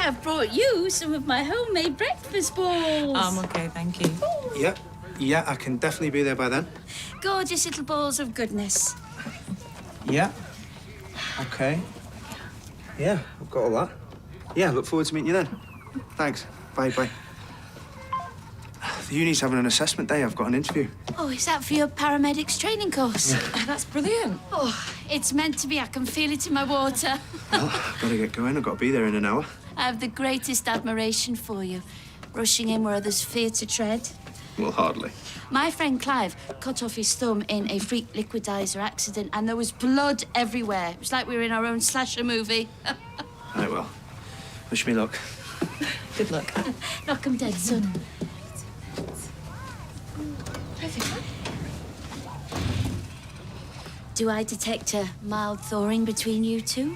have brought you some of my homemade breakfast balls. I'm okay, thank you. Yep. Yeah, I can definitely be there by then. Gorgeous little balls of goodness. Yeah. Okay. Yeah, I've got all that. Yeah, look forward to meeting you then. Thanks. Bye, bye. The uni's having an assessment day. I've got an interview. Oh, is that for your paramedics training course? Oh, that's brilliant. Oh, it's meant to be. I can feel it in my water. Well, I've got to get going. I've got to be there in an hour. I have the greatest admiration for you. Rushing in where others fear to tread. Well, hardly. My friend Clive cut off his thumb in a freak liquidizer accident, and there was blood everywhere. It was like we were in our own slasher movie. Right, well, wish me luck. Good luck. Knock 'em dead, son. Do I detect a mild thawing between you two?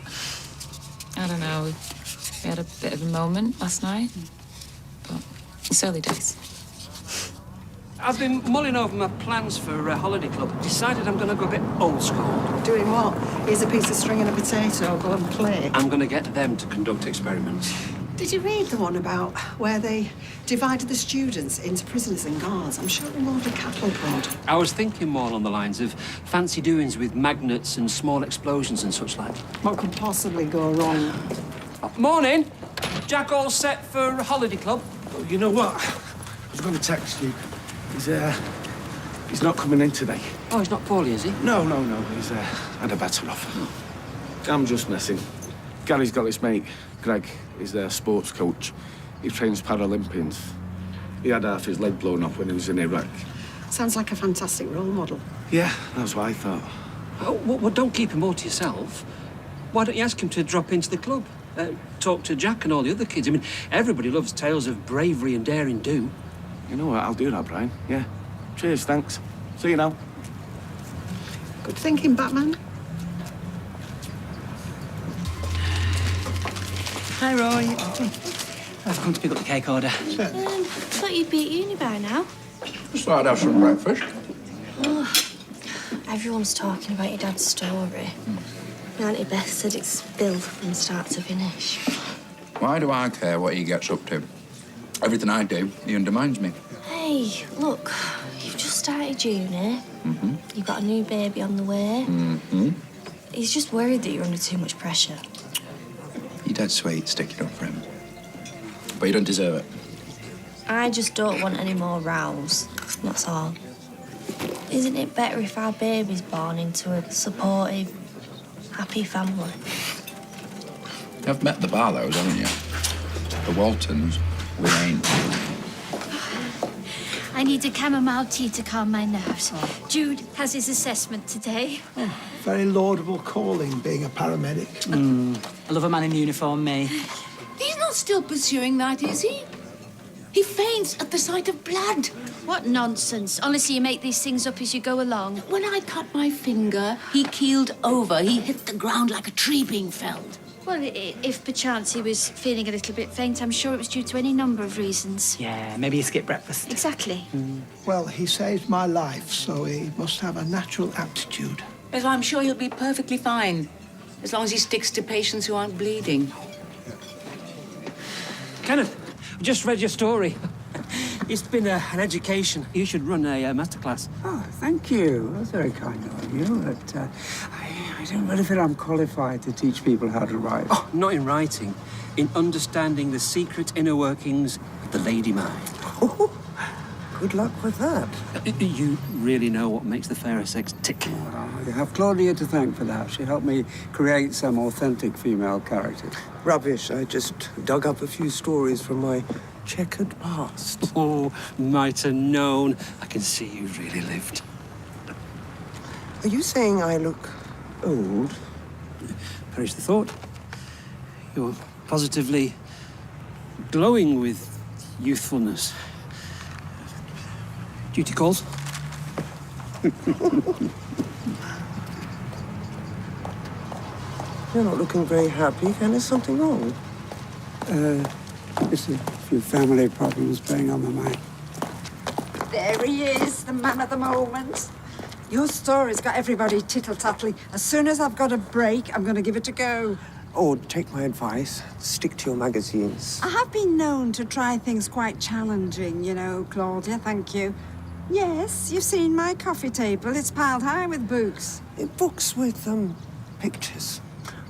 I don't know. We had a bit of a moment last night, but it's early days. I've been mulling over my plans for a holiday club. Decided I'm going to go a bit old school. Doing what? Here's a piece of string and a potato. Go and play. I'm going to get them to conduct experiments. Did you read the one about where they divided the students into prisoners and guards? I'm sure it involved a cattle prod. I was thinking more along the lines of fancy doings with magnets and small explosions and such like. What could possibly go wrong? Morning. Jack all set for a holiday club? Oh, you know what? I was going to text you. He's not coming in today. Oh, he's not poorly, is he? No. He's had a better offer. I'm just messing. Gary's got this mate, Greg. He's their sports coach. He trains Paralympians. He had half his leg blown off when he was in Iraq. Sounds like a fantastic role model. Yeah, that's what I thought. Oh, well, don't keep him all to yourself. Why don't you ask him to drop into the club? Talk to Jack and all the other kids. I mean, everybody loves tales of bravery and daring do. You know what? I'll do that, Brian. Yeah. Cheers, thanks. See you now. Good thinking, Batman. Hi, Roy. I've come to pick up the cake order. Thought you'd be at uni by now. Just thought I'd have some breakfast. Oh, everyone's talking about your dad's story. My Auntie Beth said it's Bill from start to finish. Why do I care what he gets up to? Everything I do, he undermines me. Hey, look, you've just started uni. Mm-hmm. You've got a new baby on the way. Mm-hmm. He's just worried that you're under too much pressure. You're dead sweet, sticking up for him. But you don't deserve it. I just don't want any more rows, that's all. Isn't it better if our baby's born into a supportive, happy family? You've met the Barlows, haven't you? The Waltons, we ain't. I need a chamomile tea to calm my nerves. Jude has his assessment today. Very laudable calling, being a paramedic. I love a man in uniform, me. He's not still pursuing that, is he? He faints at the sight of blood. What nonsense. Honestly, you make these things up as you go along. When I cut my finger, he keeled over. He hit the ground like a tree being felled. Well, if perchance he was feeling a little bit faint, I'm sure it was due to any number of reasons. Yeah, maybe he skipped breakfast. Exactly. Well, he saved my life, so he must have a natural aptitude. Yes, I'm sure he'll be perfectly fine, as long as he sticks to patients who aren't bleeding. Kenneth, I just read your story. It's been an education. You should run a masterclass. Oh, thank you. That's very kind of you. But I don't really feel I'm qualified to teach people how to write. Oh, not in writing. In understanding the secret inner workings of the lady mind. Oh, good luck with that. You really know what makes the fairer sex tick. Well, you have Claudia to thank for that. She helped me create some authentic female characters. Rubbish. I just dug up a few stories from my checkered past. Oh, might have known. I can see you really lived. Are you saying I look old? Perish the thought. You're positively glowing with youthfulness. Duty calls? You're not looking very happy. Ken, is something wrong? Just a few family problems playing on my mind. There he is, the man of the moment. Your story's got everybody tittle-tattling. As soon as I've got a break, I'm going to give it a go. Or take my advice, stick to your magazines. I have been known to try things quite challenging, you know, Claudia, thank you. Yes, you've seen my coffee table. It's piled high with books. Books with, pictures.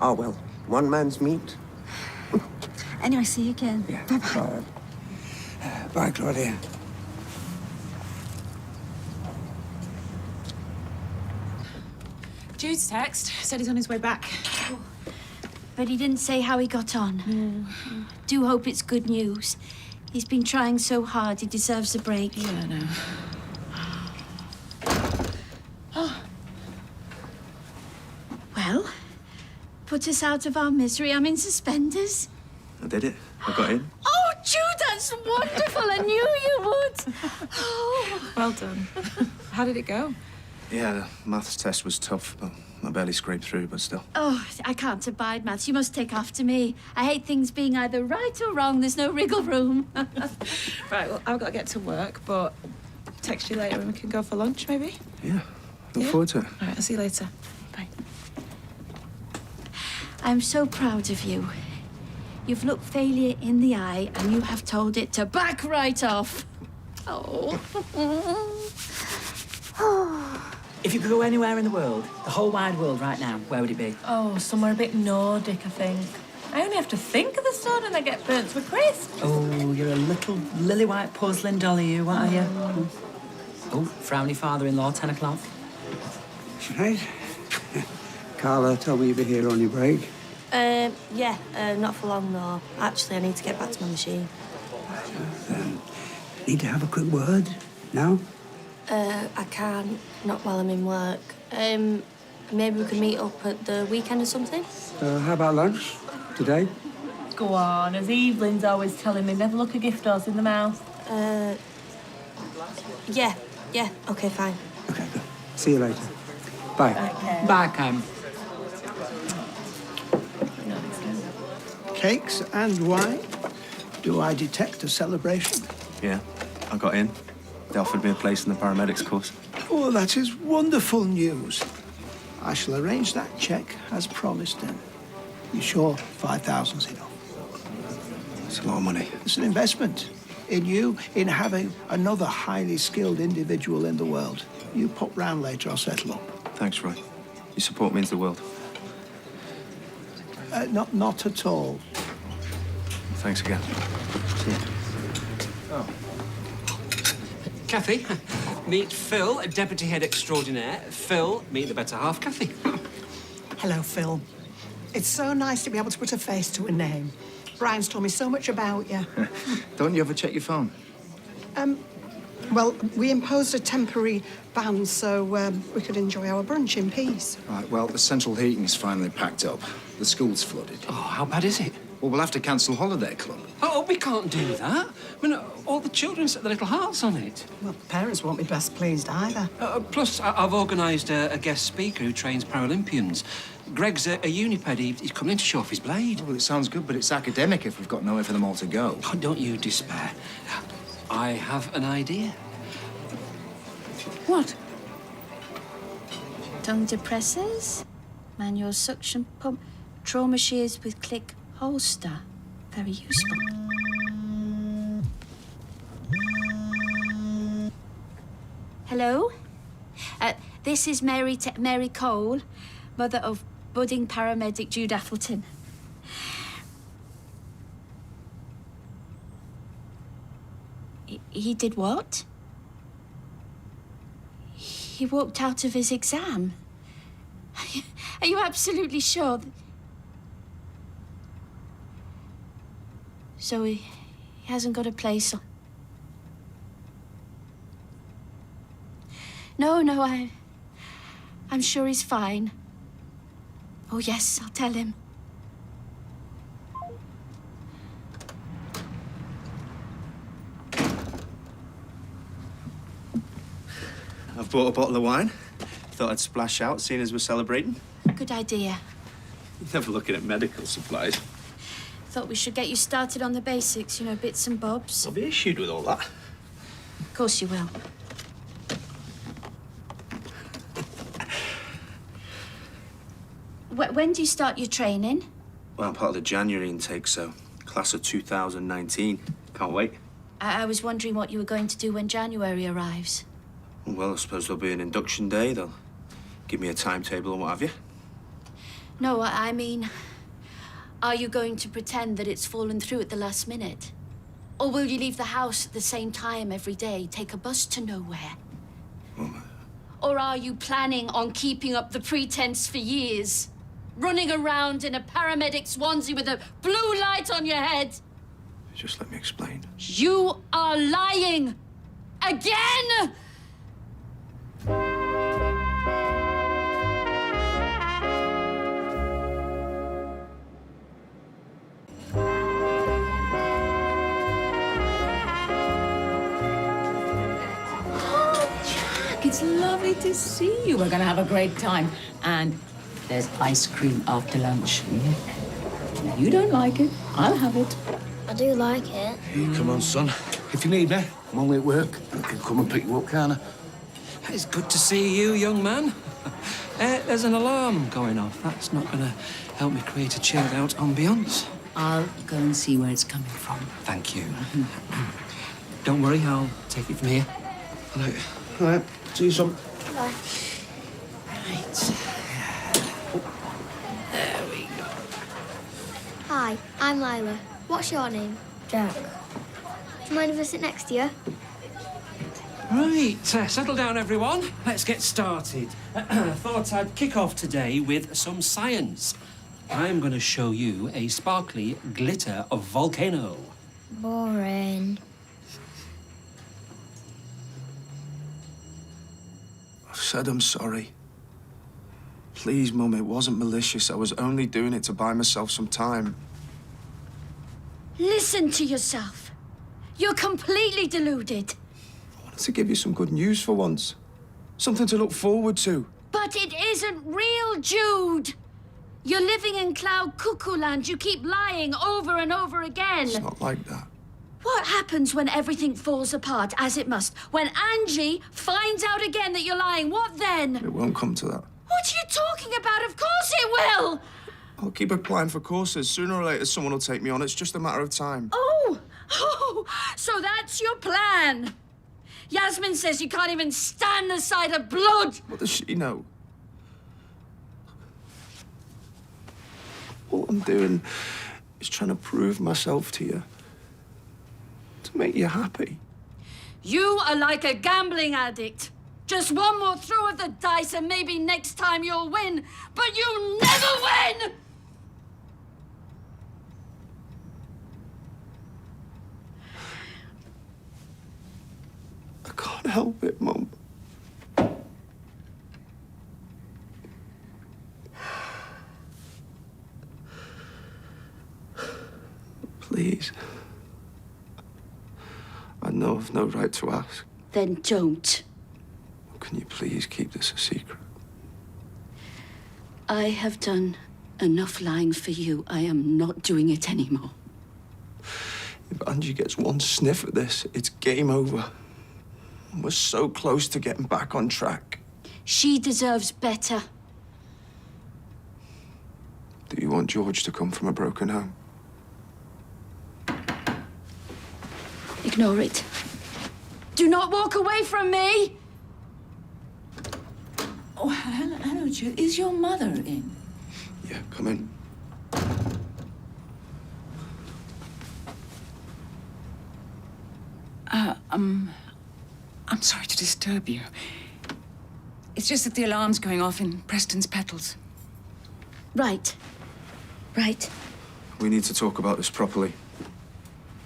Ah, well, one man's meat. Anyway, see you again. Yeah. Bye-bye. Bye, Claudia. Jude's text said he's on his way back. But he didn't say how he got on. Do hope it's good news. He's been trying so hard, he deserves a break. Yeah, I know. Well, put us out of our misery. I'm in suspenders. I did it. I got in. Oh, Jude, that's wonderful. I knew you would. Oh. Well done. How did it go? Yeah, the maths test was tough, but I barely scraped through, but still. Oh, I can't abide maths. You must take after me. I hate things being either right or wrong. There's no wriggle room. Right, well, I've got to get to work, but text you later and we can go for lunch, maybe? Yeah, look Yeah? forward to it. All right, I'll see you later. Bye. I'm so proud of you. You've looked failure in the eye and you have told it to back right off. Oh. If you could go anywhere in the world, the whole wide world right now, where would it be? Oh, somewhere a bit Nordic, I think. I only have to think of the sun and I get burnt to a crisp. Oh, you're a little lily-white porcelain doll, you, what are you? Oh, frowny father-in-law, 10 o'clock. Right. Carla told me you'd be here on your break. Yeah, not for long, though. Actually, I need to get back to my machine. Need to have a quick word now? I can't, not while I'm in work. Maybe we could meet up at the weekend or something? How about lunch today? Go on, as Evelyn's always telling me, never look a gift horse in the mouth. Yeah, okay, fine. Okay, good. See you later. Bye. Okay. Bye, Cam. Cakes and wine? Do I detect a celebration? Yeah, I got in. They offered me a place in the paramedics course. Oh, that is wonderful news. I shall arrange that cheque as promised then. You sure 5,000's enough? It's a lot of money. It's an investment in you, in having another highly skilled individual in the world. You pop round later, I'll settle up. Thanks, Roy. Your support means the world. Not at all. Thanks again. See you. Oh. Kathy, meet Phil, Deputy Head Extraordinaire. Phil, meet the better half, Kathy. Hello, Phil. It's so nice to be able to put a face to a name. Brian's told me so much about you. Don't you ever check your phone? Well, we imposed a temporary ban so we could enjoy our brunch in peace. Right, well, the central heating's finally packed up. The school's flooded. Oh, how bad is it? Well, we'll have to cancel holiday club. Oh, we can't do that. I mean, all the children set their little hearts on it. Well, the parents won't be best pleased either. Plus, I've organised a guest speaker who trains Paralympians. Greg's a uniped. He's coming in to show off his blade. Well, it sounds good, but it's academic if we've got nowhere for them all to go. Oh, don't you despair. I have an idea. What? Tongue depressors, manual suction pump, trauma shears with click holster. Very useful. Hello? This is Mary Cole, mother of budding paramedic Jude Appleton. He did what? He walked out of his exam. Are you absolutely sure? So he hasn't got a place? No, I'm sure he's fine. Oh, yes, I'll tell him. I've bought a bottle of wine. Thought I'd splash out, seeing as we're celebrating. Good idea. Never looking at medical supplies. Thought we should get you started on the basics, you know, bits and bobs. I'll be issued with all that. Of course you will. When do you start your training? Well, I'm part of the January intake, so class of 2019. Can't wait. I was wondering what you were going to do when January arrives. Well, I suppose there'll be an induction day. They'll give me a timetable and what have you. No, I mean, are you going to pretend that it's fallen through at the last minute? Or will you leave the house at the same time every day, take a bus to nowhere? Or are you planning on keeping up the pretense for years? Running around in a paramedic's onesie with a blue light on your head? Just let me explain. You are lying! Again! It's lovely to see you. We're going to have a great time. And there's ice cream after lunch. Now, you don't like it. I'll have it. I do like it. Hey, come on, son. If you need me, I'm only at work. I can come and pick you up, can't I? It's good to see you, young man. There's an alarm going off. That's not going to help me create a chilled-out ambience. I'll go and see where it's coming from. Thank you. Don't worry, I'll take it from here. All right. All right. See you soon. Bye. Right. There we go. Hi, I'm Lila. What's your name? Jack. Do you mind if I sit next to you? Right, settle down, everyone. Let's get started. Thought I'd kick off today with some science. I'm going to show you a sparkly glitter of volcano. Boring. I've said I'm sorry. Please, Mum, it wasn't malicious. I was only doing it to buy myself some time. Listen to yourself. You're completely deluded. I wanted to give you some good news for once. Something to look forward to. But it isn't real, Jude. You're living in cloud cuckoo land. You keep lying over and over again. It's not like that. What happens when everything falls apart, as it must? When Angie finds out again that you're lying, what then? It won't come to that. What are you talking about? Of course it will! I'll keep applying for courses. Sooner or later, someone will take me on. It's just a matter of time. Oh, so that's your plan. Yasmin says you can't even stand the sight of blood. What does she know? All I'm doing is trying to prove myself to you. To make you happy. You are like a gambling addict. Just one more throw of the dice and maybe next time you'll win. But you never win! I can't help it, Mum. Please. I know I've no right to ask. Then don't. Can you please keep this a secret? I have done enough lying for you. I am not doing it anymore. If Angie gets one sniff at this, it's game over. We're so close to getting back on track. She deserves better. Do you want George to come from a broken home? Ignore it. Do not walk away from me! Oh, hello, Jude. Is your mother in? Yeah, come in. I'm sorry to disturb you. It's just that the alarm's going off in Preston's petals. Right. Right. We need to talk about this properly.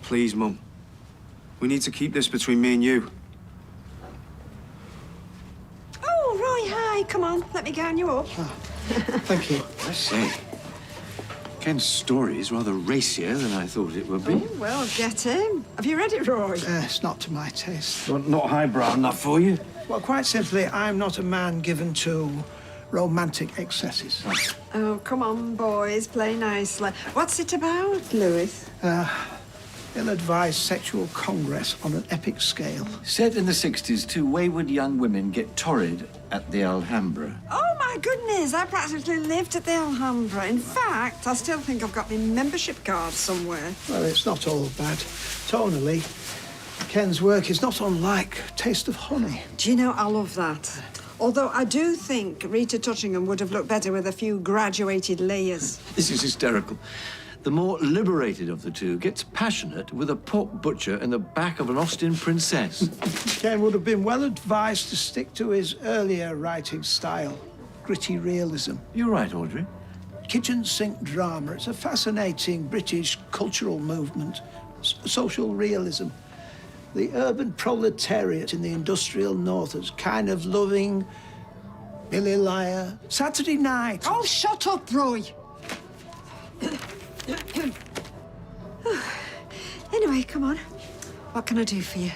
Please, Mum. We need to keep this between me and you. Oh, Roy, hi. Come on, let me gown you up. Thank you. I say, Ken's story is rather racier than I thought it would be. Oh, well, get him. Have you read it, Roy? It's not to my taste. Not highbrow enough for you? Well, quite simply, I'm not a man given to romantic excesses. Oh, come on, boys, play nicely. What's it about, Lewis? Ill-advised sexual congress on an epic scale. Set in the 60s, two wayward young women get torrid at the Alhambra. Oh, my my goodness, I practically lived at the Alhambra. In fact, I still think I've got my membership card somewhere. Well, it's not all bad. Tonally, Ken's work is not unlike Taste of Honey. Do you know, I love that. Although I do think Rita Tutchingham would have looked better with a few graduated layers. This is hysterical. The more liberated of the two gets passionate with a pork butcher in the back of an Austin princess. Ken would have been well advised to stick to his earlier writing style, gritty realism. You're right, Audrey. Kitchen sink drama. It's a fascinating British cultural movement. Social realism. The urban proletariat in the industrial north is kind of loving Billy Liar, Saturday Night. Oh, shut up, Roy. Anyway, come on. What can I do for you?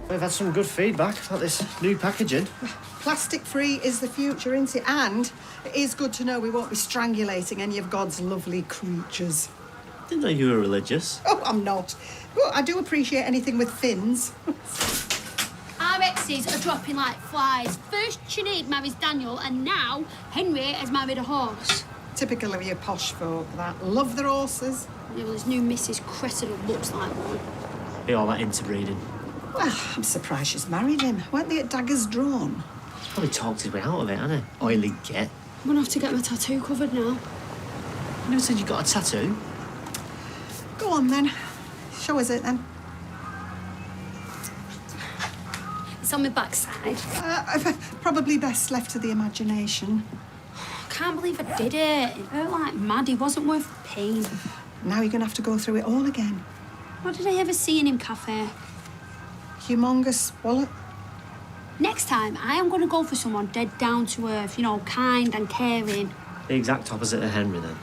We've had some good feedback about this new packaging. Plastic-free is the future, isn't it? And it is good to know we won't be strangulating any of God's lovely creatures. Didn't know you were religious. Oh, I'm not. Well, I do appreciate anything with fins. Our exes are dropping like flies. First Sinead marries Daniel, and now Henry has married a horse. Typical of you posh folk, that. Love their horses. Yeah, well, this new Mrs. Cressida looks like one. Be all that interbreeding. Well, I'm surprised she's married him. Weren't they at daggers drawn? He's probably talked his way out of it, hasn't he? Oily git. I'm gonna have to get my tattoo covered now. You never said you got a tattoo. Go on, then. Show us it, then. It's on my backside. Probably best left to the imagination. I can't believe I did it. It hurt like mad. It wasn't worth the pain. Now you're going to have to go through it all again. What did I ever see in him cafe? Humongous wallet. Next time, I am going to go for someone dead down to earth, you know, kind and caring. The exact opposite of Henry, then.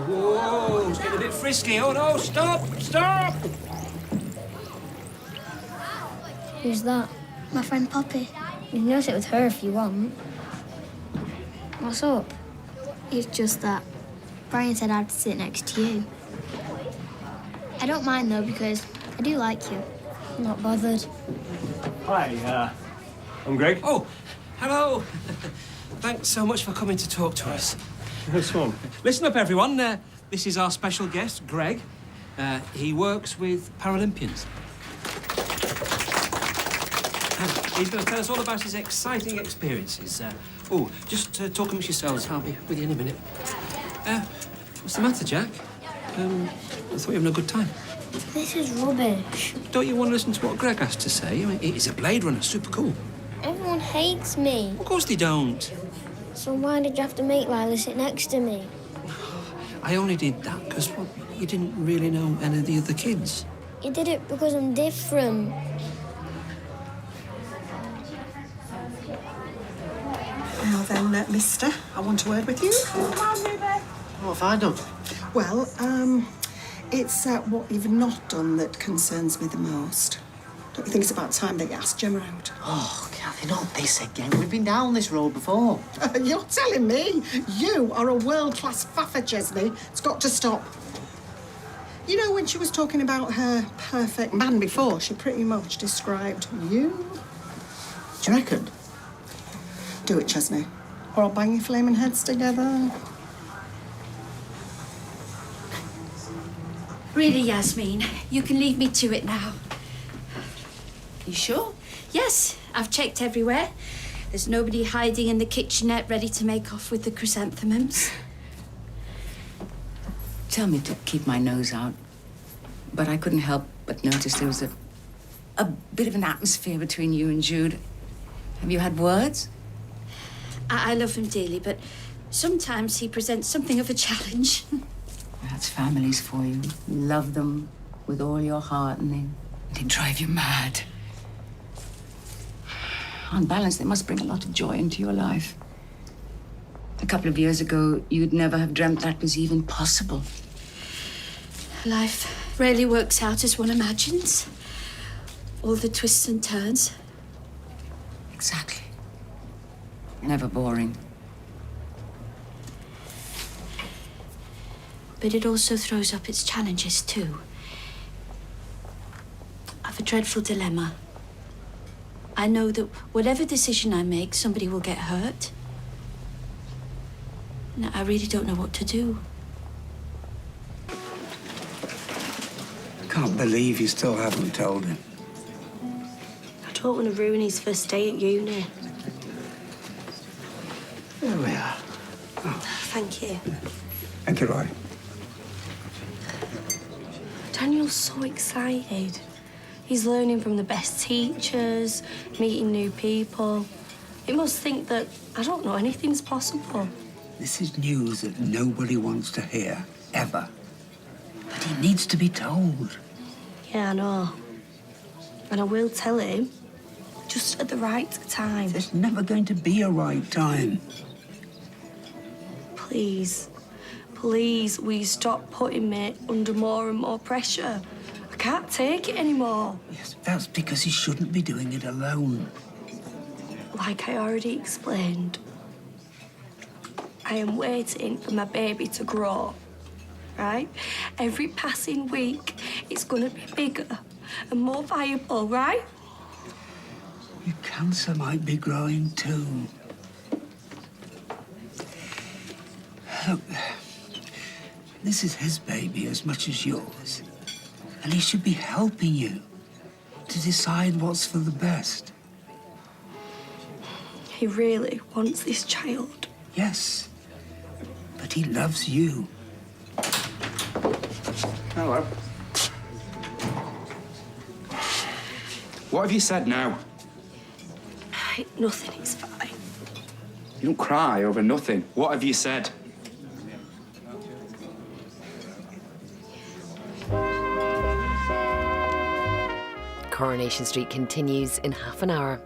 Whoa, it's getting a bit frisky. Oh, no, stop, stop! Who's that? My friend Poppy. You can go sit with her if you want. What's up? It's just that Brian said I had to sit next to you. I don't mind, though, because I do like you. I'm not bothered. Hi, I'm Greg. Oh, hello. Thanks so much for coming to talk to us. Nice one. Listen up, everyone. This is our special guest, Greg. He works with Paralympians. He's going to tell us all about his exciting experiences. Just talk amongst yourselves. I'll be with you in a minute. What's the matter, Jack? I thought you were having a good time. This is rubbish. Don't you want to listen to what Greg has to say? I mean, he's a Blade Runner, super cool. Everyone hates me. Of course they don't. So why did you have to make Lila sit next to me? I only did that because, well, you didn't really know any of the other kids. You did it because I'm different. Now then, mister, I want a word with you. What have I done? Well, it's what you've not done that concerns me the most. Don't you think it's about time that you asked Gemma out? Oh, Kathy, not this again. We've been down this road before. You're telling me? You are a world-class faffer, Chesney. It's got to stop. You know, when she was talking about her perfect man before, she pretty much described you. Do you reckon? Do it, Chesney, or I'll bang your flaming heads together. Really, Yasmin, you can leave me to it now. You sure? Yes, I've checked everywhere. There's nobody hiding in the kitchenette ready to make off with the chrysanthemums. Tell me to keep my nose out, but I couldn't help but notice there was a bit of an atmosphere between you and Jude. Have you had words? I love him dearly, but sometimes he presents something of a challenge. That's families for you. You love them with all your heart and they drive you mad. On balance, they must bring a lot of joy into your life. A couple of years ago, you'd never have dreamt that was even possible. Life rarely works out as one imagines. All the twists and turns. Exactly. Never boring. But it also throws up its challenges, too. I've a dreadful dilemma. I know that whatever decision I make, somebody will get hurt. And I really don't know what to do. Can't believe you still haven't told him. I don't want to ruin his first day at uni. There we are. Thank you. Thank you, Roy. Daniel's so excited. He's learning from the best teachers, meeting new people. He must think that, I don't know, anything's possible. This is news that nobody wants to hear, ever. But he needs to be told. Yeah, I know. And I will tell him, just at the right time. There's never going to be a right time. Please, please, will you stop putting me under more and more pressure? I can't take it anymore. Yes, that's because he shouldn't be doing it alone. Like I already explained, I am waiting for my baby to grow, right? Every passing week, it's gonna be bigger and more viable, right? Your cancer might be growing too. Look, this is his baby as much as yours. And he should be helping you to decide what's for the best. He really wants this child. Yes, but he loves you. Hello. What have you said now? Nothing, it's fine. You don't cry over nothing. What have you said? Coronation Street continues in half an hour.